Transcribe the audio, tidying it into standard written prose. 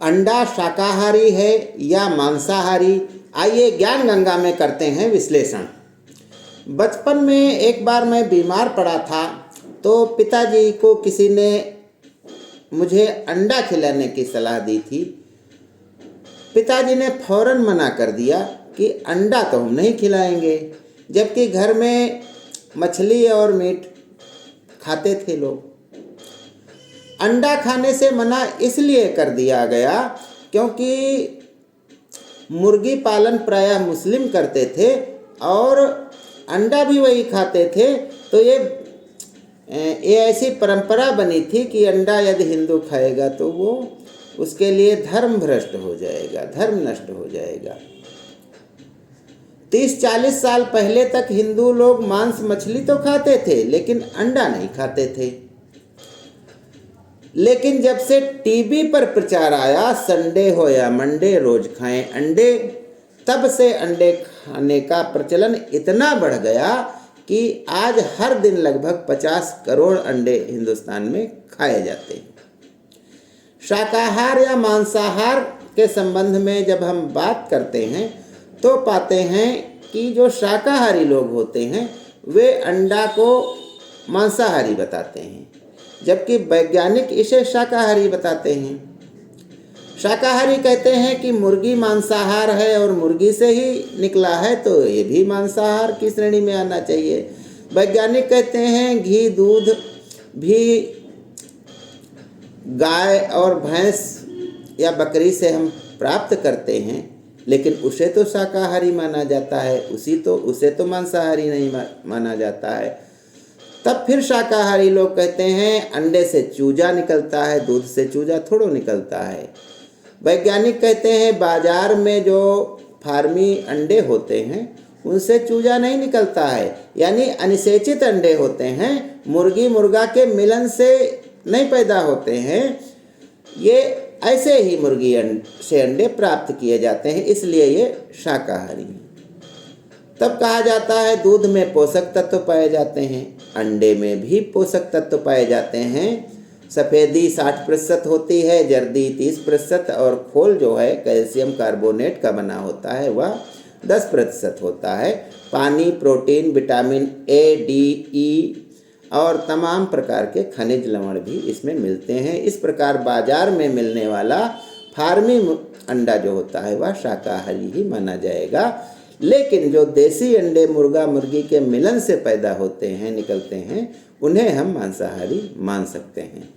अंडा शाकाहारी है या मांसाहारी? आइए ज्ञान गंगा में करते हैं विश्लेषण। बचपन में एक बार मैं बीमार पड़ा था तो पिताजी को किसी ने मुझे अंडा खिलाने की सलाह दी थी। पिताजी ने फौरन मना कर दिया कि अंडा तो हम नहीं खिलाएंगे, जबकि घर में मछली और मीट खाते थे लोग। अंडा खाने से मना इसलिए कर दिया गया क्योंकि मुर्गी पालन प्रायः मुस्लिम करते थे और अंडा भी वही खाते थे। तो ये ऐसी परंपरा बनी थी कि अंडा यदि हिंदू खाएगा तो वो उसके लिए धर्म भ्रष्ट हो जाएगा, धर्म नष्ट हो जाएगा। 30-40 साल पहले तक हिंदू लोग मांस मछली तो खाते थे लेकिन अंडा नहीं खाते थे। लेकिन जब से टीवी पर प्रचार आया संडे हो या मंडे रोज खाएं अंडे, तब से अंडे खाने का प्रचलन इतना बढ़ गया कि आज हर दिन लगभग 50 करोड़ अंडे हिंदुस्तान में खाए जाते हैं। शाकाहार या मांसाहार के संबंध में जब हम बात करते हैं तो पाते हैं कि जो शाकाहारी लोग होते हैं वे अंडा को मांसाहारी बताते हैं, जबकि वैज्ञानिक इसे शाकाहारी बताते हैं। शाकाहारी कहते हैं कि मुर्गी मांसाहार है और मुर्गी से ही निकला है तो ये भी मांसाहार की श्रेणी में आना चाहिए। वैज्ञानिक कहते हैं घी दूध भी गाय और भैंस या बकरी से हम प्राप्त करते हैं, लेकिन उसे तो शाकाहारी माना जाता है, उसे तो मांसाहारी नहीं माना जाता है। तब फिर शाकाहारी लोग कहते हैं अंडे से चूजा निकलता है, दूध से चूजा थोड़ो निकलता है। वैज्ञानिक कहते हैं बाजार में जो फार्मी अंडे होते हैं उनसे चूजा नहीं निकलता है, यानी अनिषेचित अंडे होते हैं, मुर्गी मुर्गा के मिलन से नहीं पैदा होते हैं। ये ऐसे ही मुर्गी से अंडे प्राप्त किए जाते हैं, इसलिए ये शाकाहारी हैं। तब कहा जाता है दूध में पोषक तत्व पाए जाते हैं, अंडे में भी पोषक तत्व पाए जाते हैं। सफ़ेदी 60% होती है, जर्दी 30% और खोल जो है कैल्शियम कार्बोनेट का बना होता है वह 10% होता है। पानी, प्रोटीन, विटामिन ए, डी, ई और तमाम प्रकार के खनिज लवण भी इसमें मिलते हैं। इस प्रकार बाजार में मिलने वाला फार्मी अंडा जो होता है वह शाकाहारी ही माना जाएगा। लेकिन जो देसी अंडे मुर्गा मुर्गी के मिलन से पैदा होते हैं, निकलते हैं, उन्हें हम मांसाहारी मान सकते हैं।